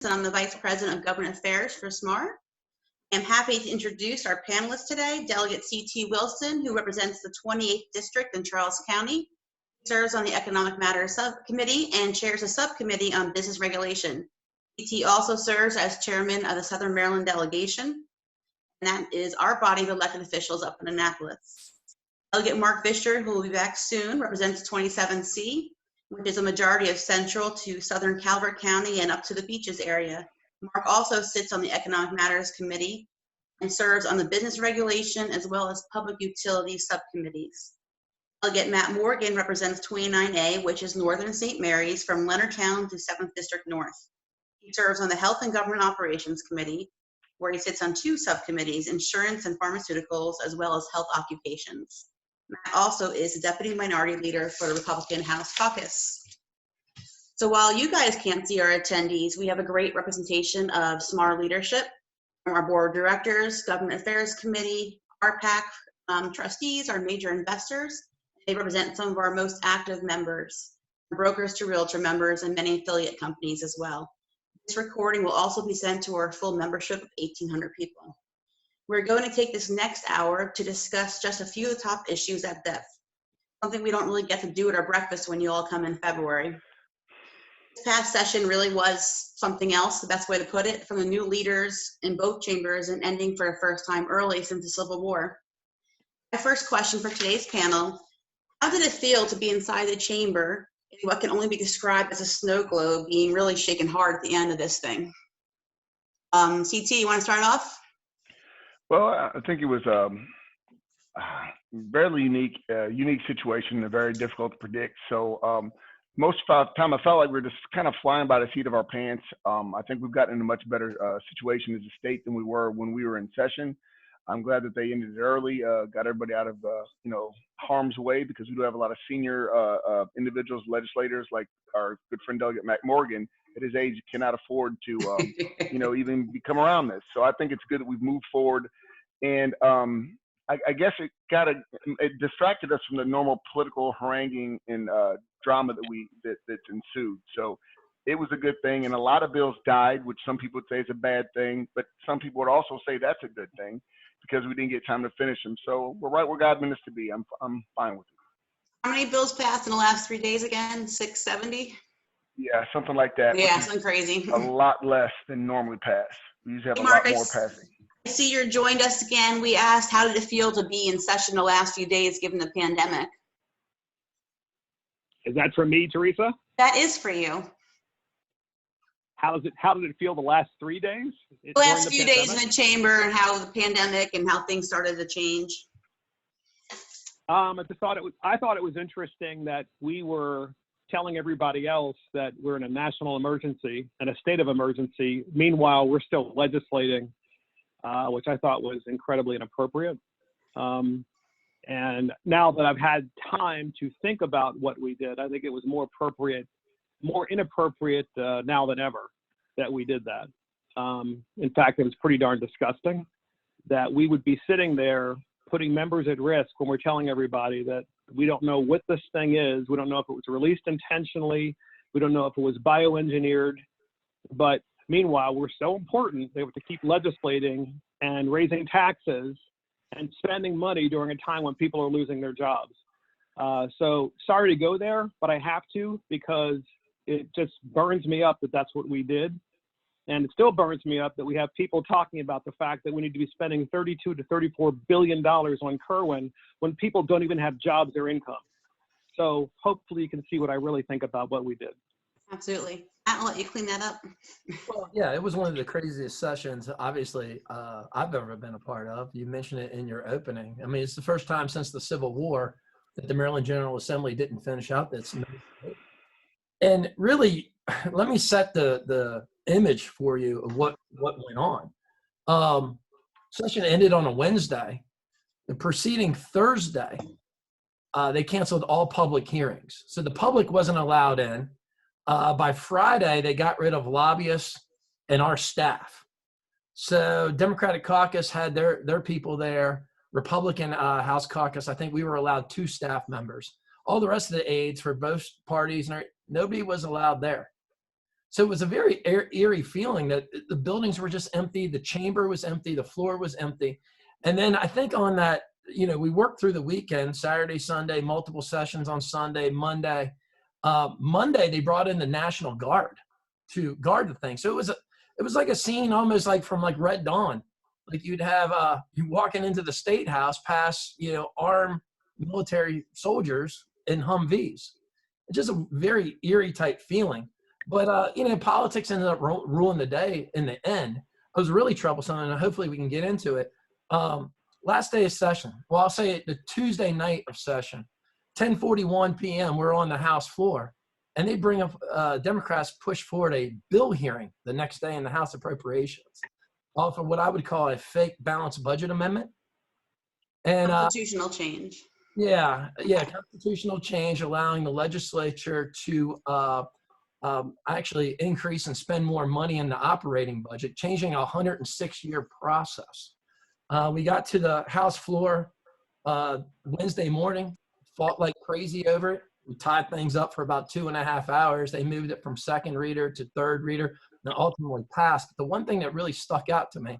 and I'm the Vice President of Government Affairs for SMAR. I'm happy to introduce our panelists today, Delegate C.T. Wilson, who represents the 28th District in Charles County. He serves on the Economic Matters Subcommittee and chairs a subcommittee on business regulation. C.T. also serves as chairman of the Southern Maryland delegation, and that is our body of elected officials up in Annapolis. Delegate Mark Fisher, who will be back soon, represents 27C, which is a majority of Central to Southern Calvert County and up to the Beaches area. Mark also sits on the Economic Matters Committee and serves on the Business Regulation as well as Public Utilities subcommittees. Delegate Matt Morgan represents 29A, which is Northern St. Mary's from Leonardtown to 7th District North. He serves on the Health and Government Operations Committee, where he sits on two subcommittees, Insurance and Pharmaceuticals, as well as Health Occupations. Matt also is the Deputy Minority Leader for the Republican House Caucus. So while you guys can't see our attendees, we have a great representation of SMAR leadership from our board of directors, Government Affairs Committee, RPAC trustees, our major investors. They represent some of our most active members, brokers to realtor members, and many affiliate companies as well. This recording will also be sent to our full membership of 1,800 people. We're going to take this next hour to discuss just a few of the top issues at depth, something we don't really get to do at our breakfast when you all come in February. This past session really was something else, the best way to put it, from the new leaders in both chambers and ending for the first time early since the Civil War. My first question for today's panel, how did it feel to be inside the chamber in what can only be described as a snow globe being really shaken hard at the end of this thing? CT, you want to start off? Well, I think it was a very unique situation and very difficult to predict. So most of the time I felt like we were just kind of flying by the seat of our pants. I think we've gotten in a much better situation as a state than we were when we were in session. I'm glad that they ended it early, got everybody out of harm's way, because we do have a lot of senior individuals, legislators, like our good friend Delegate Matt Morgan. At his age, cannot afford to even come around this. So I think it's good that we've moved forward, and I guess it distracted us from the normal political haranguing and drama that's ensued. So it was a good thing, and a lot of bills died, which some people would say is a bad thing, but some people would also say that's a good thing because we didn't get time to finish them. So we're right where God meant us to be. I'm fine with it. How many bills passed in the last 3 days again? 670? Yeah, something like that. Yeah, something crazy. A lot less than normally pass. We usually have a lot more passing. I see you joined us again. We asked, how did it feel to be in session the last few days given the pandemic? Is that for me, Teresa? That is for you. How did it feel the last 3 days? The last few days in the chamber, and how the pandemic and how things started to change. I thought it was interesting that we were telling everybody else that we're in a national emergency and a state of emergency. Meanwhile, we're still legislating, which I thought was incredibly inappropriate. And now that I've had time to think about what we did, I think it was more inappropriate now than ever that we did that. In fact, it was pretty darn disgusting that we would be sitting there putting members at risk when we're telling everybody that we don't know what this thing is. We don't know if it was released intentionally. We don't know if it was bioengineered. But meanwhile, we're so important they have to keep legislating and raising taxes and spending money during a time when people are losing their jobs. So sorry to go there, but I have to, because it just burns me up that that's what we did. And it still burns me up that we have people talking about the fact that we need to be spending $32 to $34 billion on Kerwin when people don't even have jobs or income. So hopefully you can see what I really think about what we did. Absolutely. I'll let you clean that up. Well, yeah, it was one of the craziest sessions, obviously, I've ever been a part of. You mentioned it in your opening. I mean, it's the first time since the Civil War that the Maryland General Assembly didn't finish out this. And really, let me set the image for you of what went on. Session ended on a Wednesday. The preceding Thursday, they canceled all public hearings. So the public wasn't allowed in. By Friday, they got rid of lobbyists and our staff. So Democratic caucus had their people there. Republican House caucus, I think we were allowed 2 staff members. All the rest of the aides for both parties, nobody was allowed there. So it was a very eerie feeling that the buildings were just empty. The chamber was empty. The floor was empty. And then I think on that, we worked through the weekend, Saturday, Sunday, multiple sessions on Sunday, Monday. Monday, they brought in the National Guard to guard the thing. So it was like a scene almost like from like Red Dawn. Like you'd have you walking into the State House past, armed military soldiers in Humvees. It's just a very eerie type feeling. But, politics ended up ruling the day in the end. It was really troublesome, and hopefully we can get into it. Last day of session, well, I'll say the Tuesday night of session, 10:41 p.m., we're on the House floor, and they bring up, Democrats push forward a bill hearing the next day in the House Appropriations, off of what I would call a fake balanced budget amendment. And Constitutional change. yeah, constitutional change allowing the legislature to actually increase and spend more money in the operating budget, changing a 106-year process. We got to the House floor Wednesday morning, fought like crazy over it. We tied things up for about 2.5 hours. They moved it from second reader to third reader and ultimately passed. But the one thing that really stuck out to me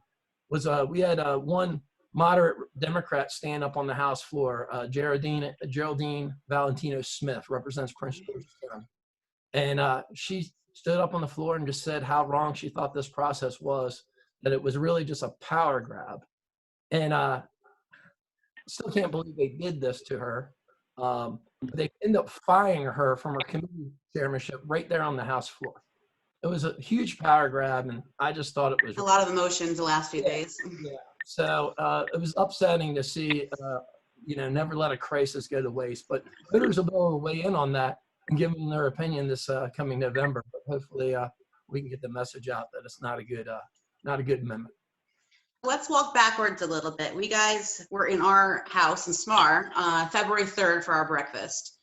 was we had one moderate Democrat stand up on the House floor, Geraldine Valentino Smith, represents Prince George's County. And she stood up on the floor and just said how wrong she thought this process was, that it was really just a power grab. And still can't believe they did this to her. They ended up firing her from her committee chairmanship right there on the House floor. It was a huge power grab, and I just thought it was a lot of emotions the last few days. Yeah. So it was upsetting to see, never let a crisis go to waste. But voters will be able to weigh in on that and give them their opinion this coming November. But hopefully we can get the message out that it's not a good amendment. Let's walk backwards a little bit. We guys were in our house in SMAR February 3rd for our breakfast.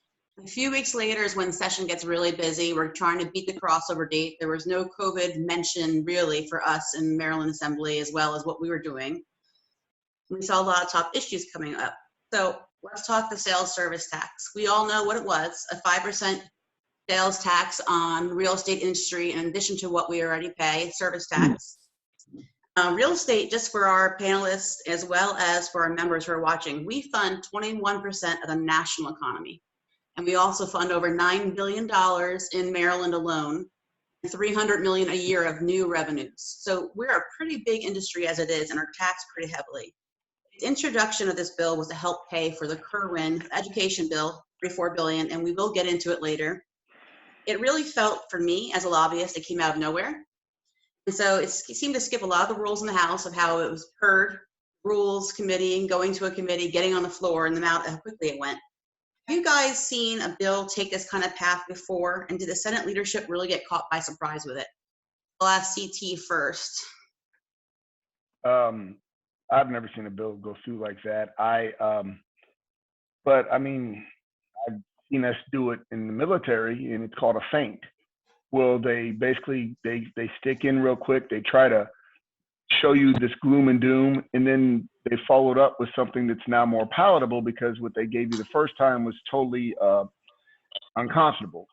A few weeks later is when session gets really busy. We're trying to beat the crossover date. There was no COVID mention really for us in Maryland Assembly, as well as what we were doing. We saw a lot of top issues coming up. So let's talk the sales service tax. We all know what it was, a 5% sales tax on real estate industry in addition to what we already pay, service tax. Real estate, just for our panelists as well as for our members who are watching, we fund 21% of the national economy. And we also fund over $9 billion in Maryland alone, and $300 million a year of new revenues. So we're a pretty big industry as it is and are taxed pretty heavily. The introduction of this bill was to help pay for the Kerwin education bill, $34 billion, and we will get into it later. It really felt, for me as a lobbyist, it came out of nowhere. And so it seemed to skip a lot of the rules in the House of how it was heard, rules committee, going to a committee, getting on the floor, and the amount how quickly it went. Have you guys seen a bill take this kind of path before? And did the Senate leadership really get caught by surprise with it? I'll ask CT first. I've never seen a bill go through like that. But I mean, I've seen us do it in the military, and it's called a feint. Well, they basically they stick in real quick. They try to show you this gloom and doom, and then they followed up with something that's now more palatable because what they gave you the first time was totally unconscionable.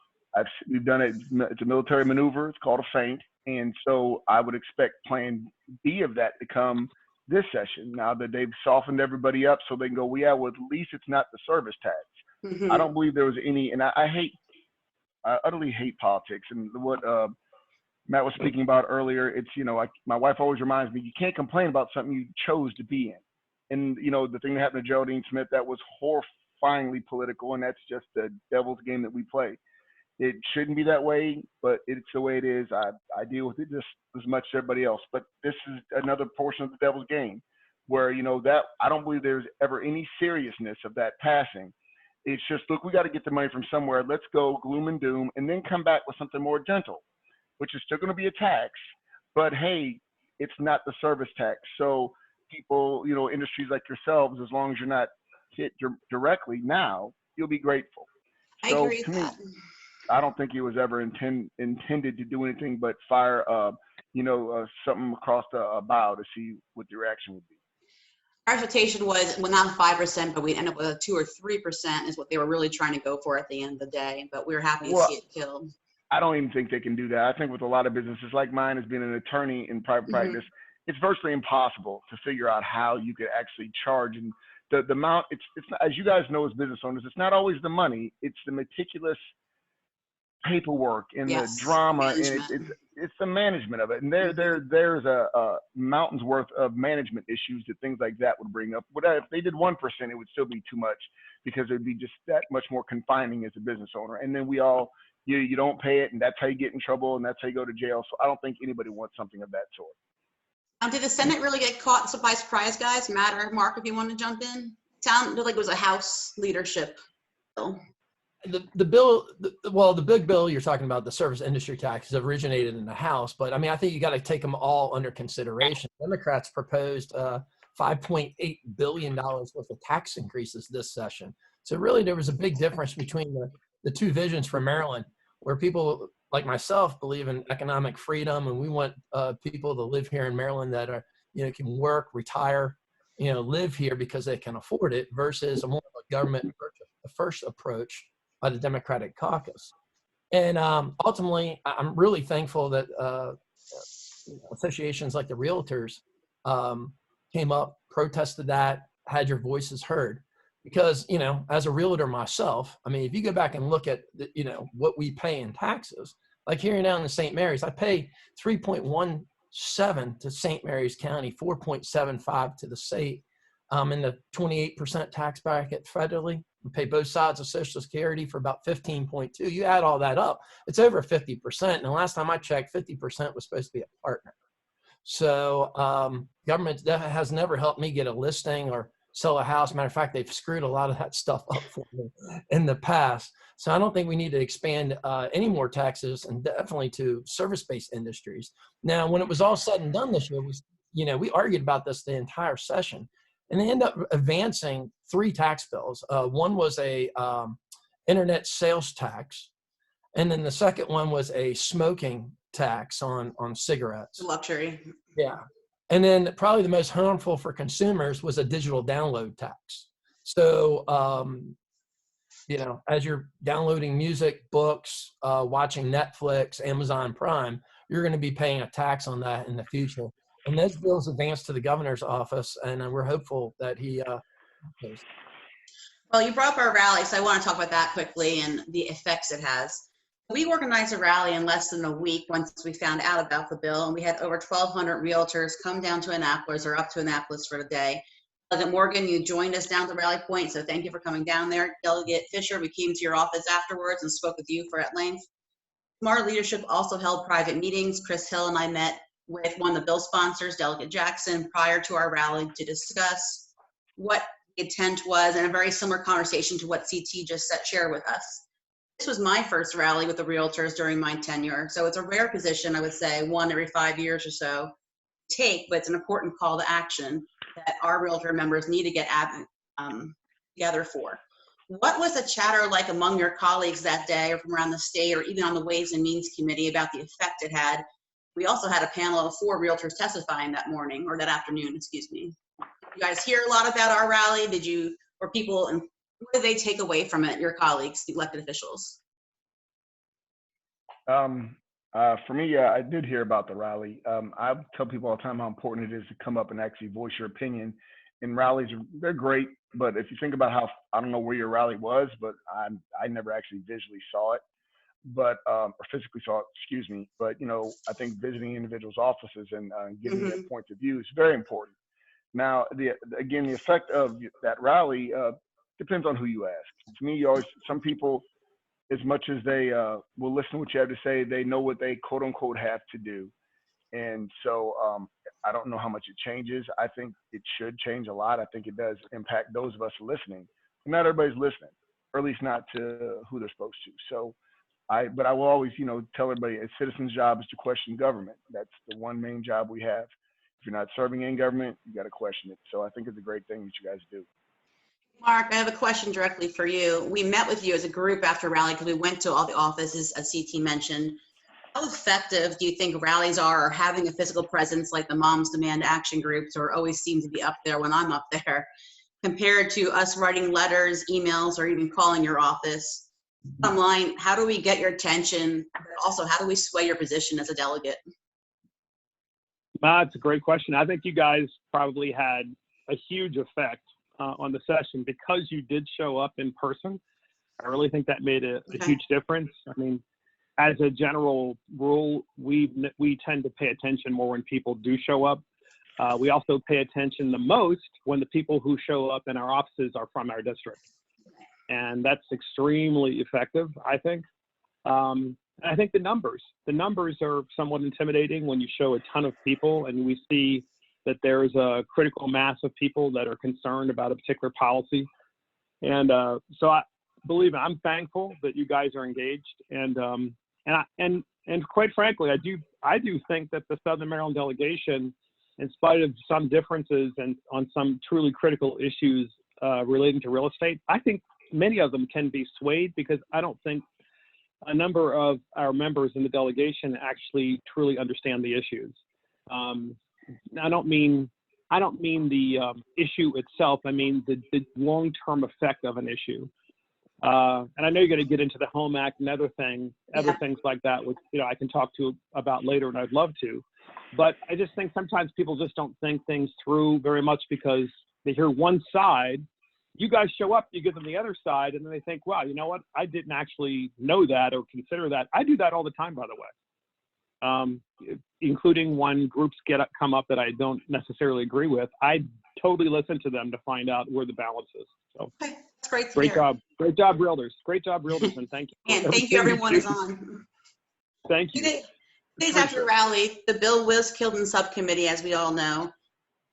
We've done it. It's a military maneuver. It's called a feint, and so I would expect Plan B of that to come this session. Now that they've softened everybody up, so they can go, well, yeah, well, at least it's not the service tax. Mm-hmm. I don't believe there was any, and I utterly hate politics. And what Matt was speaking about earlier, it's, my wife always reminds me, you can't complain about something you chose to be in. And, the thing that happened to Geraldine Smith, that was horrifyingly political, and that's just the devil's game that we play. It shouldn't be that way, but it's the way it is. I deal with it just as much as everybody else. But this is another portion of the devil's game where, that I don't believe there's ever any seriousness of that passing. It's just, look, we got to get the money from somewhere. Let's go gloom and doom and then come back with something more gentle, which is still going to be a tax. But, hey, it's not the service tax. So people, industries like yourselves, as long as you're not hit directly now, you'll be grateful. I agree with that. I don't think it was ever intended to do anything but fire, something across a bow to see what the reaction would be. Our expectation was, well, not 5%, but we'd end up with a 2 or 3% is what they were really trying to go for at the end of the day. But we were happy to see it killed. I don't even think they can do that. I think with a lot of businesses like mine, as being an attorney in private practice, it's virtually impossible to figure out how you could actually charge. And the amount, it's not, as you guys know as business owners, it's not always the money, it's the meticulous paperwork and the drama, and it's the management of it. And there's a mountain's worth of management issues that things like that would bring up. But if they did 1%, it would still be too much, because it would be just that much more confining as a business owner. And then you don't pay it, and that's how you get in trouble, and that's how you go to jail. So I don't think anybody wants something of that sort. Now, did the Senate really get caught by surprise, guys? Matt or Mark, if you want to jump in? Sounded like it was a House leadership bill. The bill, well, the big bill you're talking about, the service industry tax, originated in the House, but I mean, I think you got to take them all under consideration. Democrats proposed $5.8 billion worth of tax increases this session. So really, there was a big difference between the two visions for Maryland, where people like myself believe in economic freedom, and we want people to live here in Maryland that are, can work, retire, live here because they can afford it, versus a more of a government first approach by the Democratic caucus. And ultimately, I'm really thankful that associations like the Realtors came up, protested that, had your voices heard. Because, as a realtor myself, I mean, if you go back and look at, what we pay in taxes, like here down in St. Mary's, I pay 3.17 to St. Mary's County, 4.75 to the state. In the 28% tax bracket federally. We pay both sides of Social Security for about 15.2. You add all that up, it's over 50%. And the last time I checked, 50% was supposed to be a partner. So government has never helped me get a listing or sell a house. Matter of fact, they've screwed a lot of that stuff up for me in the past. So I don't think we need to expand any more taxes, and definitely to service-based industries. Now, when it was all said and done this year, we argued about this the entire session. And they end up advancing 3 tax bills. One was a internet sales tax, and then the second one was a smoking tax on cigarettes. Luxury. Yeah. And then probably the most harmful for consumers was a digital download tax. So, as you're downloading music, books, watching Netflix, Amazon Prime, you're going to be paying a tax on that in the future. And those bills advanced to the governor's office, and we're hopeful that he goes. Well, you brought up our rally, so I want to talk about that quickly and the effects it has. We organized a rally in less than a week once we found out about the bill, and we had over 1,200 realtors come down to Annapolis or up to Annapolis for the day. Delegate Morgan, you joined us down at the rally point, so thank you for coming down there. Delegate Fisher, we came to your office afterwards and spoke with you for at length. SMAR leadership also held private meetings. Chris Hill and I met with one of the bill sponsors, Delegate Jackson, prior to our rally to discuss what the intent was, and a very similar conversation to what CT just shared with us. This was my first rally with the Realtors during my tenure, so it's a rare position, I would say, 1 every 5 years or so take, but it's an important call to action that our Realtor members need to get together for. What was the chatter like among your colleagues that day, or from around the state, or even on the Ways and Means Committee, about the effect it had? We also had a panel of 4 realtors testifying that morning, or that afternoon, excuse me. Did you guys hear a lot about our rally? Or people, and what did they take away from it, your colleagues, the elected officials? For me, I did hear about the rally. I tell people all the time how important it is to come up and actually voice your opinion. And rallies, they're great, but if you think about how, I don't know where your rally was, but I never actually visually saw it. Or physically saw it, excuse me. But, I think visiting individuals' offices and getting their points of view is very important. Now, the effect of that rally depends on who you ask. To me, some people, as much as they will listen to what you have to say, they know what they quote unquote have to do. And so I don't know how much it changes. I think it should change a lot. I think it does impact those of us listening. Not everybody's listening, or at least not to who they're supposed to. So but I will always, tell everybody a citizen's job is to question government. That's the one main job we have. If you're not serving in government, you got to question it. So I think it's a great thing that you guys do. Mark, I have a question directly for you. We met with you as a group after rally because we went to all the offices, as CT mentioned. How effective do you think rallies are, or having a physical presence like the Moms Demand Action groups, or always seem to be up there when I'm up there, compared to us writing letters, emails, or even calling your office? Bottom line, how do we get your attention? Also, how do we sway your position as a delegate? It's a great question. I think you guys probably had a huge effect on the session because you did show up in person. I really think that made a huge difference. I mean, as a general rule, we tend to pay attention more when people do show up. We also pay attention the most when the people who show up in our offices are from our district. And that's extremely effective, I think. And I think the numbers are somewhat intimidating when you show a ton of people and we see that there's a critical mass of people that are concerned about a particular policy. And so believe me, I'm thankful that you guys are engaged. And quite frankly, I do think that the Southern Maryland delegation, in spite of some differences and on some truly critical issues relating to real estate, I think many of them can be swayed because I don't think a number of our members in the delegation actually truly understand the issues. I don't mean the issue itself. I mean the long-term effect of an issue. And I know you're going to get into the Home Act and other things like that, which I can talk to about later, and I'd love to. But I just think sometimes people just don't think things through very much because they hear one side. You guys show up, you give them the other side, and then they think, wow, you know what? I didn't actually know that or consider that. I do that all the time, by the way, including when groups come up that I don't necessarily agree with. I totally listen to them to find out where the balance is. So Okay, that's great to great hear. job. Great job, realtors. Great job, realtors, and thank you. And thank you, everyone is on. Thank you. 2 days after the rally, the bill was killed in subcommittee, as we all know.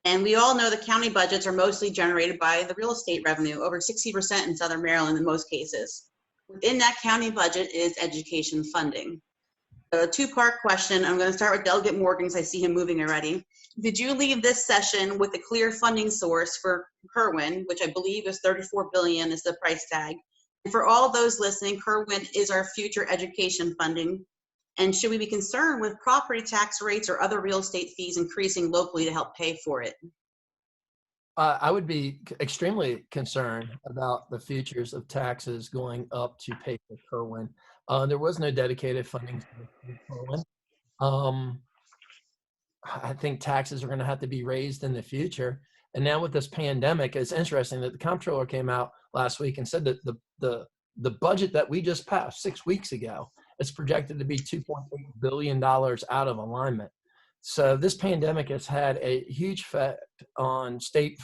And we all know the county budgets are mostly generated by the real estate revenue, over 60% in Southern Maryland in most cases. Within that county budget is education funding. A two-part question. I'm going to start with Delegate Morgan because I see him moving already. Did you leave this session with a clear funding source for Kerwin, which I believe is $34 billion is the price tag? And for all those listening, Kerwin is our future education funding. And should we be concerned with property tax rates or other real estate fees increasing locally to help pay for it? I would be extremely concerned about the futures of taxes going up to pay for Kerwin. There was no dedicated funding for Kerwin. I think taxes are going to have to be raised in the future. And now with this pandemic, it's interesting that the comptroller came out last week and said that the budget that we just passed 6 weeks ago, it's projected to be $2.8 billion out of alignment. So this pandemic has had a huge effect on state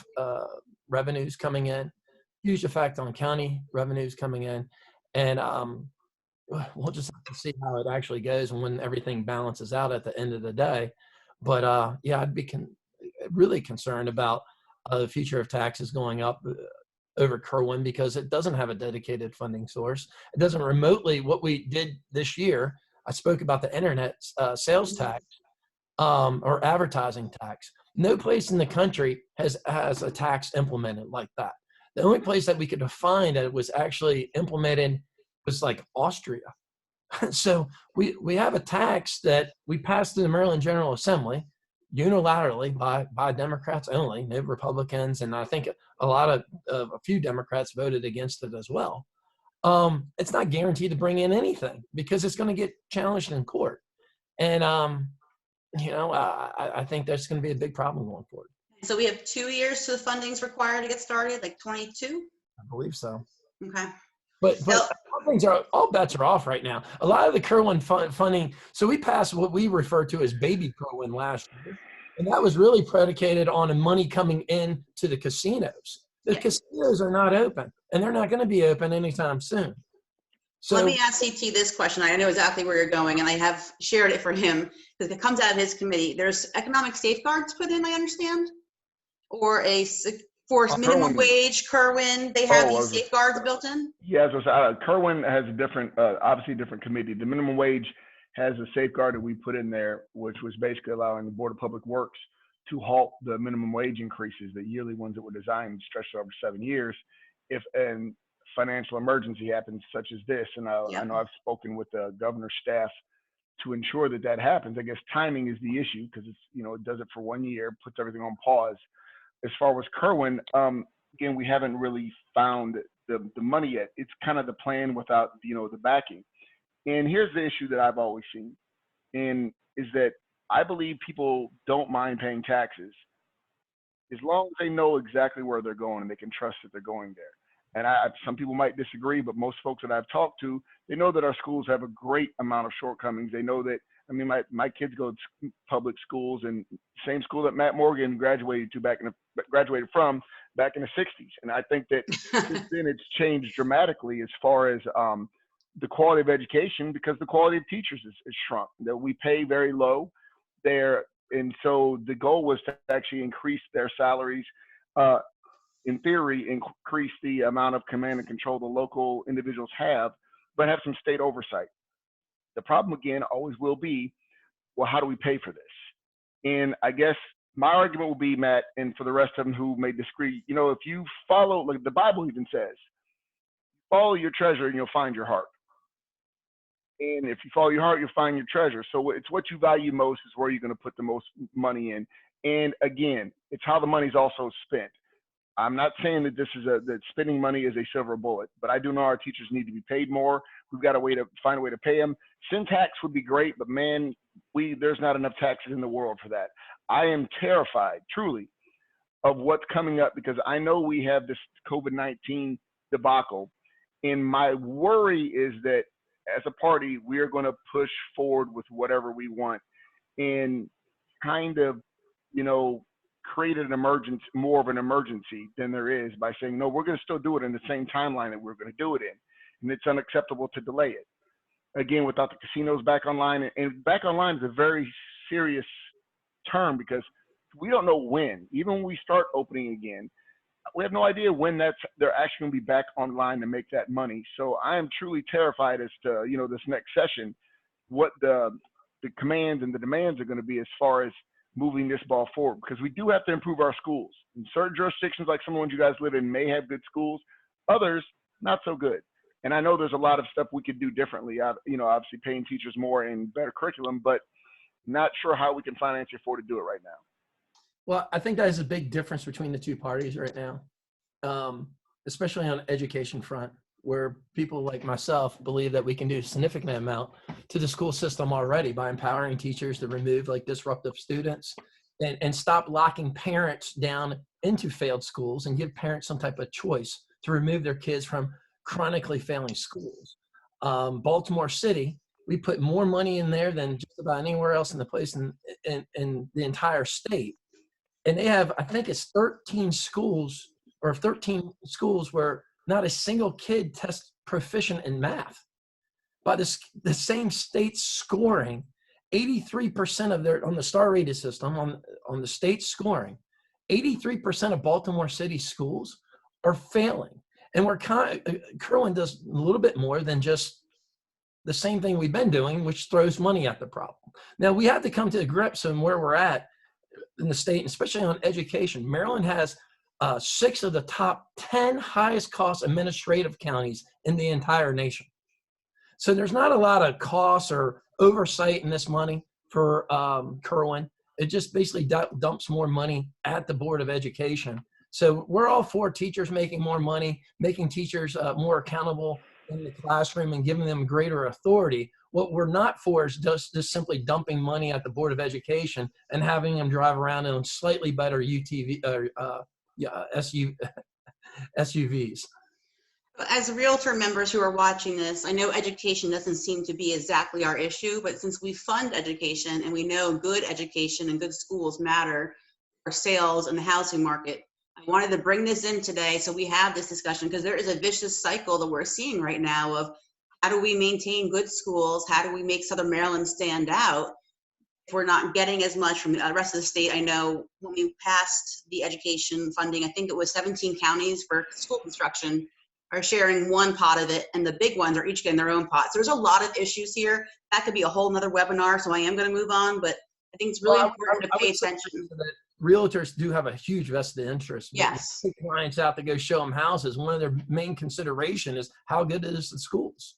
revenues coming in, huge effect on county revenues coming in. And we'll just have to see how it actually goes and when everything balances out at the end of the day. But yeah, I'd be really concerned about the future of taxes going up over Kerwin because it doesn't have a dedicated funding source. It doesn't remotely, what we did this year, I spoke about the internet sales tax or advertising tax. No place in the country has a tax implemented like that. The only place that we could find that it was actually implemented was like Austria. So we have a tax that we passed in the Maryland General Assembly unilaterally by Democrats only, no Republicans, and I think a few Democrats voted against it as well. It's not guaranteed to bring in anything because it's going to get challenged in court, and I think that's going to be a big problem going forward. So we have 2 years to the funding's required to get started, like 22? I believe so. Okay. But all bets are off right now. A lot of the Kerwin funding. So we passed what we refer to as baby Kerwin last year, and that was really predicated on the money coming in to the casinos. The casinos are not open, and they're not going to be open anytime soon. So let me ask CT this question. I know exactly where you're going, and I have shared it for him because it comes out of his committee. There's economic safeguards put in, I understand, or for minimum wage, Kerwin, they have these safeguards built in? Yeah, so Kerwin has a different, obviously different committee. The minimum wage has a safeguard that we put in there, which was basically allowing the Board of Public Works to halt the minimum wage increases, the yearly ones that were designed stretched over 7 years, if a financial emergency happens such as this. And I know I've spoken with the governor's staff to ensure that that happens. I guess timing is the issue because it's, it does it for 1 year, puts everything on pause. As far as Kerwin, again, we haven't really found the money yet. It's kind of the plan without, the backing. And here's the issue that I've always seen, and is that I believe people don't mind paying taxes as long as they know exactly where they're going and they can trust that they're going there. And some people might disagree, but most folks that I've talked to, they know that our schools have a great amount of shortcomings. They know that, my kids go to public schools, and same school that Matt Morgan graduated from back in the 60s. And I think that since then it's changed dramatically as far as the quality of education, because the quality of teachers is shrunk. That we pay very low there. And so the goal was to actually increase their salaries, in theory, increase the amount of command and control the local individuals have, but have some state oversight. The problem, again, always will be, well, how do we pay for this? And I guess my argument will be, Matt, and for the rest of them who may disagree, if you follow, like the Bible even says, follow your treasure and you'll find your heart. And if you follow your heart, you'll find your treasure. So it's what you value most is where you're going to put the most money in. And again, it's how the money's also spent. I'm not saying that that spending money is a silver bullet, but I do know our teachers need to be paid more. We've got to find a way to pay them. Sin tax would be great, but man, there's not enough taxes in the world for that. I am terrified, truly, of what's coming up, because I know we have this COVID-19 debacle. And my worry is that as a party, we are going to push forward with whatever we want and kind of, created more of an emergency than there is by saying, no, we're going to still do it in the same timeline that we're going to do it in. And it's unacceptable to delay it. Again, without the casinos back online, and back online is a very serious term, because we don't know when, even when we start opening again, we have no idea when they're actually going to be back online to make that money. So I am truly terrified as to, this next session, what the commands and the demands are going to be as far as moving this ball forward, because we do have to improve our schools. In certain jurisdictions, like some of the ones you guys live in, may have good schools, others not so good. And I know there's a lot of stuff we could do differently. Obviously paying teachers more and better curriculum, but not sure how we can financially afford to do it right now. Well, I think that is a big difference between the two parties right now, especially on the education front, where people like myself believe that we can do a significant amount to the school system already by empowering teachers to remove disruptive students and stop locking parents down into failed schools and give parents some type of choice to remove their kids from chronically failing schools. Baltimore City, we put more money in there than just about anywhere else in the place in the entire state. And they have, I think it's 13 schools where not a single kid tests proficient in math. By the same state scoring, 83% of on the star rated system, on the state scoring, 83% of Baltimore City schools are failing. And Kerwin does a little bit more than just the same thing we've been doing, which throws money at the problem. Now we have to come to grips on where we're at in the state, especially on education. Maryland has 6 of the top 10 highest cost administrative counties in the entire nation. So there's not a lot of costs or oversight in this money for Kerwin. It just basically dumps more money at the Board of Education. So we're all for teachers making more money, making teachers more accountable in the classroom and giving them greater authority. What we're not for is just simply dumping money at the Board of Education and having them drive around in slightly better SUVs. As Realtor members who are watching this, I know education doesn't seem to be exactly our issue, but since we fund education and we know good education and good schools matter for sales and the housing market, I wanted to bring this in today so we have this discussion, because there is a vicious cycle that we're seeing right now of how do we maintain good schools? How do we make Southern Maryland stand out if we're not getting as much from the rest of the state? I know when we passed the education funding, I think it was 17 counties for school construction are sharing one pot of it, and the big ones are each getting their own pot. So there's a lot of issues here. That could be a whole nother webinar, so I am going to move on, but I think it's really important to pay attention. Realtors do have a huge vested interest. Yes. Take clients out to go show them houses. One of their main consideration is how good is the schools.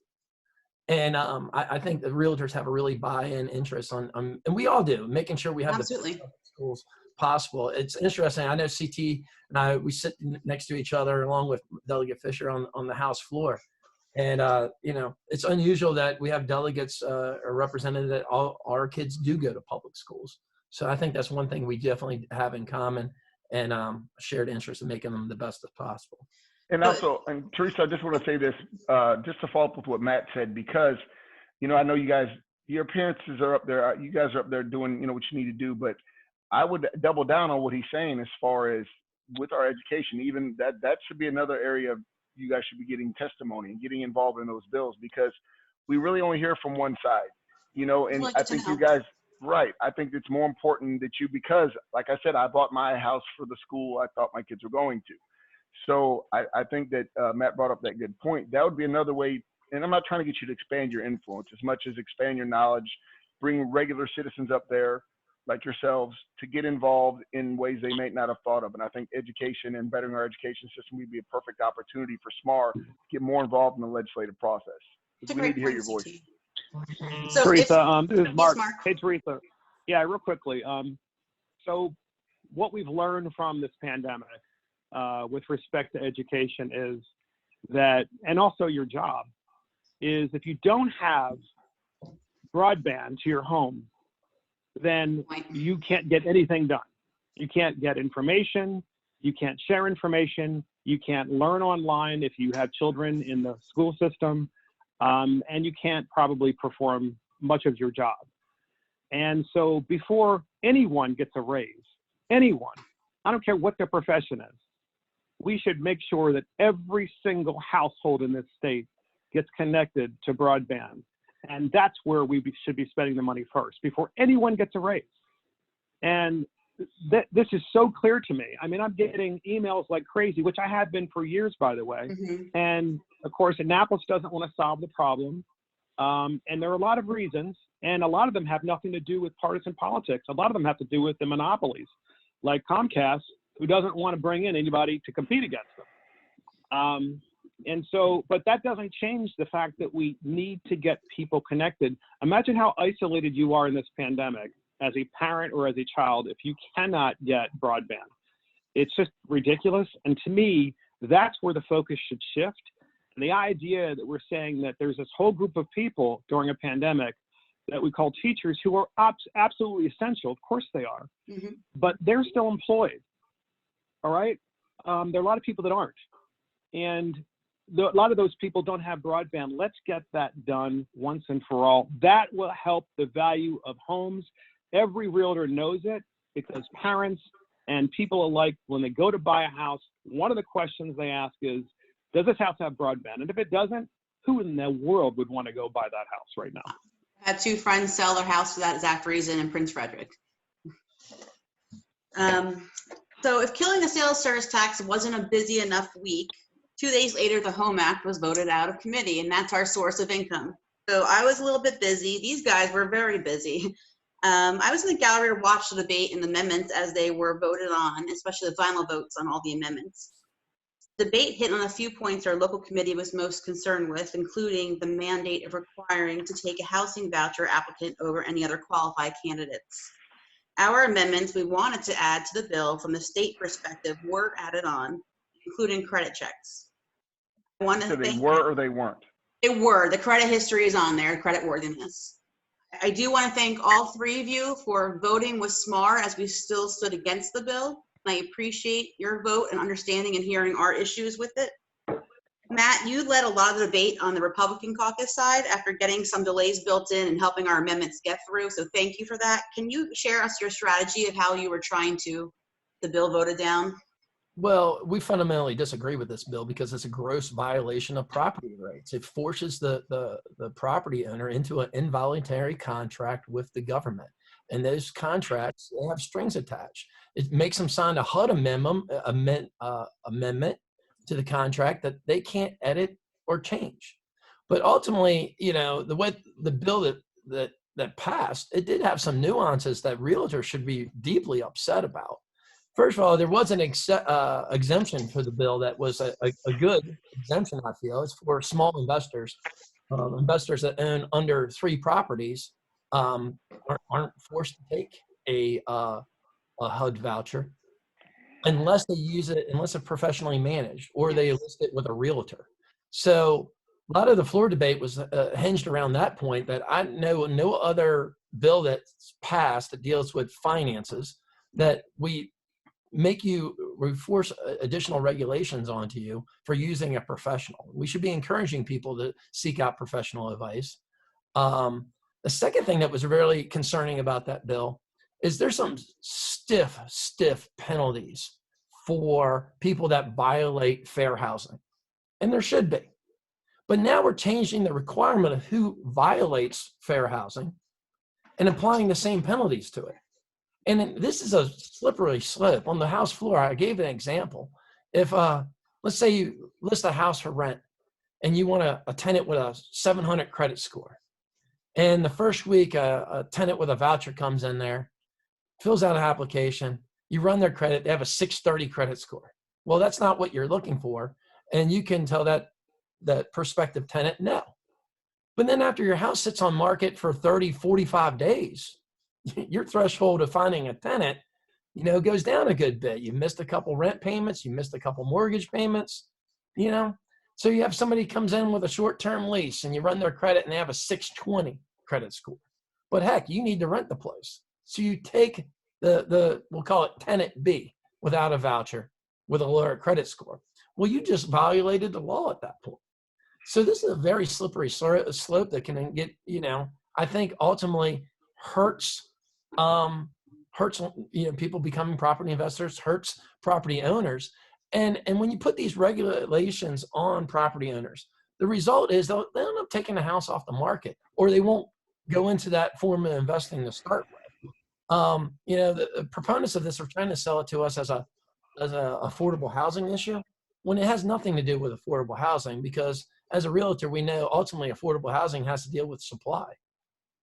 And I think the realtors have a really buy-in interest on and we all do, making sure we have Absolutely. the schools. possible. It's interesting. I know CT and we sit next to each other along with Delegate Fisher on the House floor. And, it's unusual that we have delegates or represented that all our kids do go to public schools. So I think that's one thing we definitely have in common, and shared interest in making them the best as possible. And also, and Teresa, I just want to say this, just to follow up with what Matt said, because, I know you guys, your appearances are up there. You guys are up there doing, what you need to do. But I would double down on what he's saying as far as with our education. Even that should be another area of you guys should be getting testimony and getting involved in those bills, because we really only hear from one side, and I think you guys, right. I think it's more important that because like I said, I bought my house for the school I thought my kids were going to. So I think that Matt brought up that good point. That would be another way. And I'm not trying to get you to expand your influence as much as expand your knowledge, bring regular citizens up there like yourselves to get involved in ways they may not have thought of. And I think education and bettering our education system would be a perfect opportunity for SMAR to get more involved in the legislative process. We need to hear your voice. So Teresa, this is Mark. Mark. Hey, Teresa. Yeah, real quickly. So what we've learned from this pandemic with respect to education is that, and also your job, is if you don't have broadband to your home, then you can't get anything done. You can't get information, you can't share information, you can't learn online if you have children in the school system, and you can't probably perform much of your job. And so before anyone gets a raise, anyone, I don't care what their profession is, we should make sure that every single household in this state gets connected to broadband. And that's where we should be spending the money first, before anyone gets a raise. And this is so clear to me. I mean, I'm getting emails like crazy, which I have been for years, by the way. And of course, Annapolis doesn't want to solve the problem. And there are a lot of reasons, and a lot of them have nothing to do with partisan politics. A lot of them have to do with the monopolies, like Comcast, who doesn't want to bring in anybody to compete against them. And so, but that doesn't change the fact that we need to get people connected. Imagine how isolated you are in this pandemic as a parent or as a child if you cannot get broadband. It's just ridiculous. And to me, that's where the focus should shift. And the idea that we're saying that there's this whole group of people during a pandemic that we call teachers who are absolutely essential, of course they are, but they're still employed. All right? There are a lot of people that aren't. And a lot of those people don't have broadband. Let's get that done once and for all. That will help the value of homes. Every realtor knows it, because parents and people alike, when they go to buy a house, one of the questions they ask is, does this house have broadband? And if it doesn't, who in the world would want to go buy that house right now? I had 2 friends sell their house for that exact reason in Prince Frederick. So if killing the sales service tax wasn't a busy enough week, 2 days later, the Home Act was voted out of committee, and that's our source of income. So I was a little bit busy. These guys were very busy. I was in the gallery to watch the debate and the amendments as they were voted on, especially the final votes on all the amendments. The debate hit on a few points our local committee was most concerned with, including the mandate of requiring to take a housing voucher applicant over any other qualified candidates. Our amendments we wanted to add to the bill from the state perspective were added on, including credit checks. I want to So they were or they weren't? They were. The credit history is on there, credit worthiness. I do want to thank all 3 of you for voting with SMAR as we still stood against the bill. And I appreciate your vote and understanding and hearing our issues with it. Matt, you led a lot of the debate on the Republican caucus side after getting some delays built in and helping our amendments get through. So thank you for that. Can you share us your strategy of how you were trying to the bill voted down? Well, we fundamentally disagree with this bill because it's a gross violation of property rights. It forces the property owner into an involuntary contract with the government. And those contracts, they have strings attached. It makes them sign a HUD amendment to the contract that they can't edit or change. But ultimately, the bill that passed, it did have some nuances that realtors should be deeply upset about. First of all, there was an exemption for the bill that was a good exemption, I feel. It's for small investors. Investors that own under 3 properties aren't forced to take a a HUD voucher unless they use it, unless it's professionally managed or they list it with a realtor. So a lot of the floor debate was hinged around that point, that I know no other bill that's passed that deals with finances that we force additional regulations onto you for using a professional. We should be encouraging people to seek out professional advice. The second thing that was really concerning about that bill is there's some stiff penalties for people that violate fair housing. And there should be. But now we're changing the requirement of who violates fair housing and applying the same penalties to it. And this is a slippery slope. On the House floor, I gave an example. If, let's say you list a house for rent and you want a tenant with a 700 credit score. And the first week, a tenant with a voucher comes in there, fills out an application, you run their credit, they have a 630 credit score. Well, that's not what you're looking for. And you can tell that prospective tenant no. But then after your house sits on market for 30, 45 days, your threshold of finding a tenant, goes down a good bit. You missed a couple rent payments, you missed a couple mortgage payments, So you have somebody comes in with a short-term lease and you run their credit and they have a 620 credit score. But heck, you need to rent the place. So you take we'll call it tenant B without a voucher with a lower credit score. Well, you just violated the law at that point. So this is a very slippery slope that can get, I think ultimately hurts people becoming property investors, hurts property owners. And when you put these regulations on property owners, the result is they'll end up taking the house off the market, or they won't go into that form of investing to start with. The proponents of this are trying to sell it to us as a affordable housing issue, when it has nothing to do with affordable housing, because as a realtor, we know ultimately affordable housing has to deal with supply.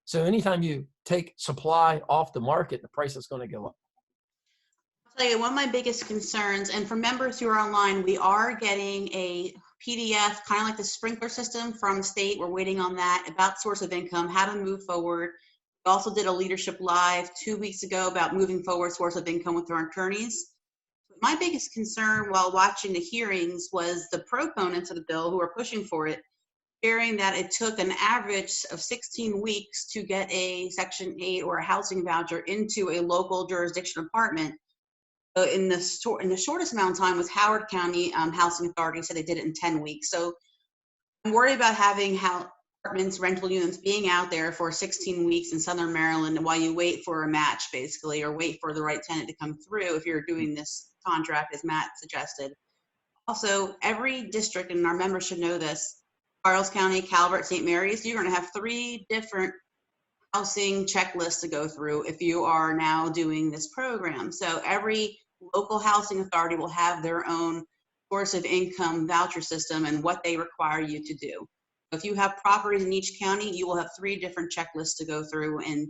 So anytime you take supply off the market, the price is going to go up. I'll tell you, one of my biggest concerns, and for members who are online, we are getting a PDF, kind of like the sprinkler system from the state. We're waiting on that, about source of income, how to move forward. We also did a leadership live 2 weeks ago about moving forward source of income with our attorneys. My biggest concern while watching the hearings was the proponents of the bill who are pushing for it, sharing that it took an average of 16 weeks to get a Section 8 or a housing voucher into a local jurisdiction apartment. In the shortest amount of time was Howard County Housing Authority said they did it in 10 weeks. So I'm worried about having apartments, rental units being out there for 16 weeks in Southern Maryland while you wait for a match, basically, or wait for the right tenant to come through if you're doing this contract, as Matt suggested. Also, every district, and our members should know this, Charles County, Calvert, St. Mary's, you're going to have 3 different housing checklists to go through if you are now doing this program. So every local housing authority will have their own source of income voucher system and what they require you to do. If you have properties in each county, you will have 3 different checklists to go through. And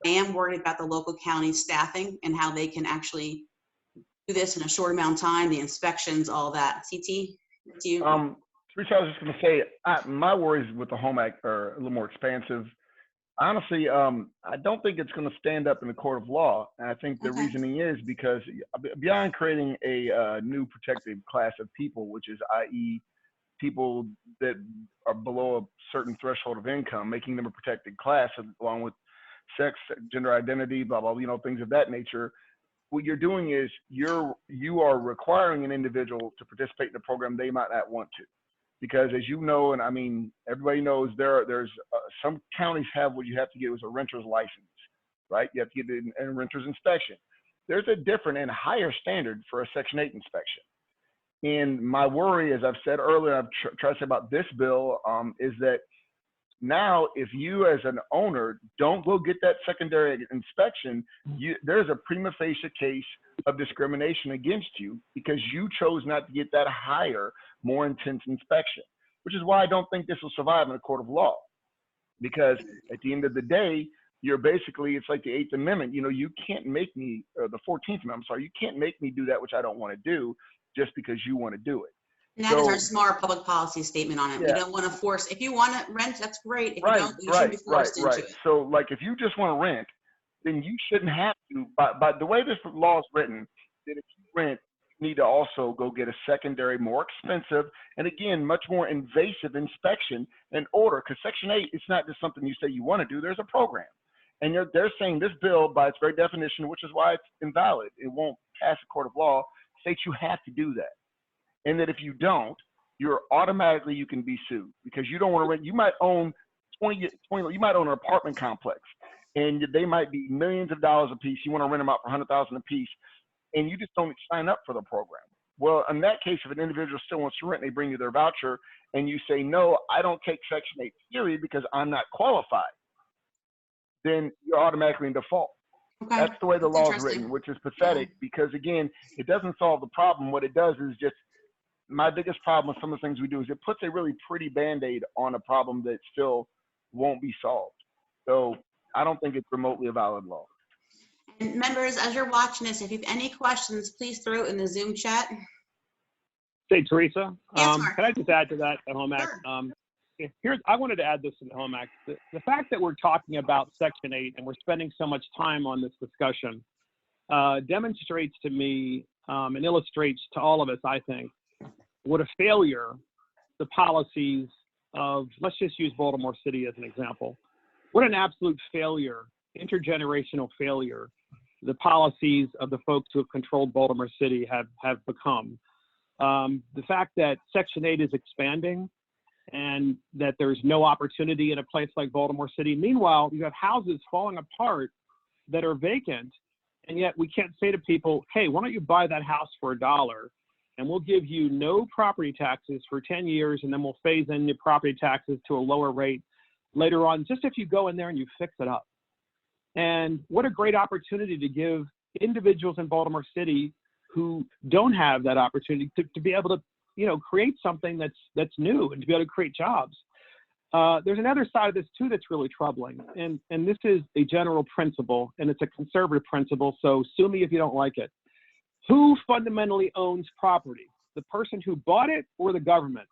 I am worried about the local county staffing and how they can actually do this in a short amount of time, the inspections, all that. CT, it's you. Teresa, I was just going to say, my worries with the Home Act are a little more expansive. Honestly, I don't think it's going to stand up in the court of law. And I think the reasoning is because beyond creating a new protected class of people, which is i.e. people that are below a certain threshold of income, making them a protected class along with sex, gender identity, blah, blah, things of that nature. What you're doing is you are requiring an individual to participate in a program they might not want to. Because as you know, and I mean, everybody knows there's some counties have what you have to get is a renter's license, right? You have to get a renter's inspection. There's a different and higher standard for a Section 8 inspection. And my worry, as I've said earlier, I've tried to say about this bill, is that now if you as an owner don't go get that secondary inspection, there's a prima facie case of discrimination against you because you chose not to get that higher, more intense inspection, which is why I don't think this will survive in a court of law. Because at the end of the day, you're basically, it's like the 8th Amendment, you can't make me, or the 14th Amendment, I'm sorry, you can't make me do that which I don't want to do just because you want to do it. And that is our SMAR public policy statement on it. Yeah. We don't want to force, if you want to rent, that's great. If you don't, you shouldn't be forced into it. So like if you just want to rent, then you shouldn't have to. But the way this law is written, that if you rent, you need to also go get a secondary, more expensive, and again, much more invasive inspection and order. Because Section 8, it's not just something you say you want to do. There's a program. And they're saying this bill, by its very definition, which is why it's invalid, it won't pass a court of law, states you have to do that. And that if you don't, you're automatically, you can be sued because you don't want to rent. You might own 20, you might own an apartment complex and they might be millions of dollars a piece. You want to rent them out for 100,000 a piece and you just don't sign up for the program. Well, in that case, if an individual still wants to rent, they bring you their voucher and you say, no, I don't take Section 8 period because I'm not qualified, then you're automatically in default. Okay. That's the way the law is Interesting. written, which is pathetic because, again, it doesn't solve the problem. What it does is just, my biggest problem with some of the things we do is it puts a really pretty Band-Aid on a problem that still won't be solved. So I don't think it's remotely a valid law. And members, as you're watching this, if you have any questions, please throw it in the Zoom chat. Say, Teresa, Yes, Mark. can I just add to that, Home Act? Sure. I wanted to add this in the Home Act. The fact that we're talking about Section 8 and we're spending so much time on this discussion demonstrates to me and illustrates to all of us, I think, what a failure the policies of, let's just use Baltimore City as an example. What an absolute failure, intergenerational failure, the policies of the folks who have controlled Baltimore City have become. The fact that Section 8 is expanding and that there's no opportunity in a place like Baltimore City. Meanwhile, you have houses falling apart that are vacant, and yet we can't say to people, hey, why don't you buy that house for $1 and we'll give you no property taxes for 10 years and then we'll phase in your property taxes to a lower rate later on, just if you go in there and you fix it up. And what a great opportunity to give individuals in Baltimore City who don't have that opportunity to be able to, create something that's new and to be able to create jobs. There's another side of this too that's really troubling, and this is a general principle, and it's a conservative principle, so sue me if you don't like it. Who fundamentally owns property? The person who bought it or the government?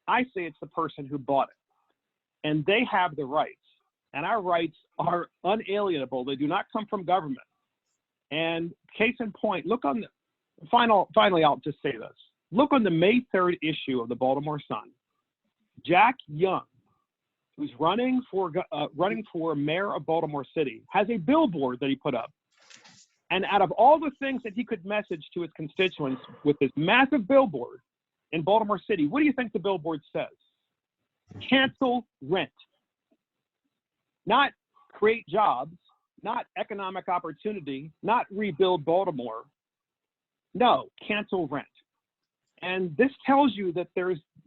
I say it's the person who bought it, and they have the rights, and our rights are unalienable. They do not come from government. And case in point, look on the finally, I'll just say this. Look on the May 3rd issue of the Baltimore Sun. Jack Young, who's running for mayor of Baltimore City, has a billboard that he put up. And out of all the things that he could message to his constituents with this massive billboard in Baltimore City, what do you think the billboard says? Cancel rent. Not create jobs, not economic opportunity, not rebuild Baltimore. No, cancel rent. And this tells you that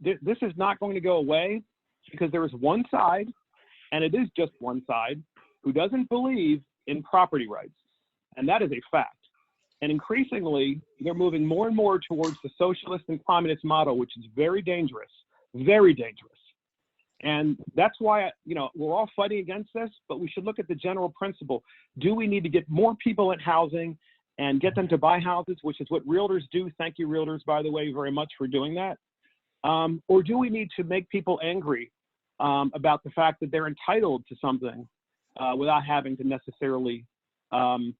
this is not going to go away because there is one side, and it is just one side, who doesn't believe in property rights. And that is a fact. And increasingly, they're moving more and more towards the socialist and communist model, which is very dangerous, very dangerous. And that's why, we're all fighting against this, but we should look at the general principle. Do we need to get more people in housing and get them to buy houses, which is what realtors do? Thank you, realtors, by the way, very much for doing that. Or do we need to make people angry about the fact that they're entitled to something without having to necessarily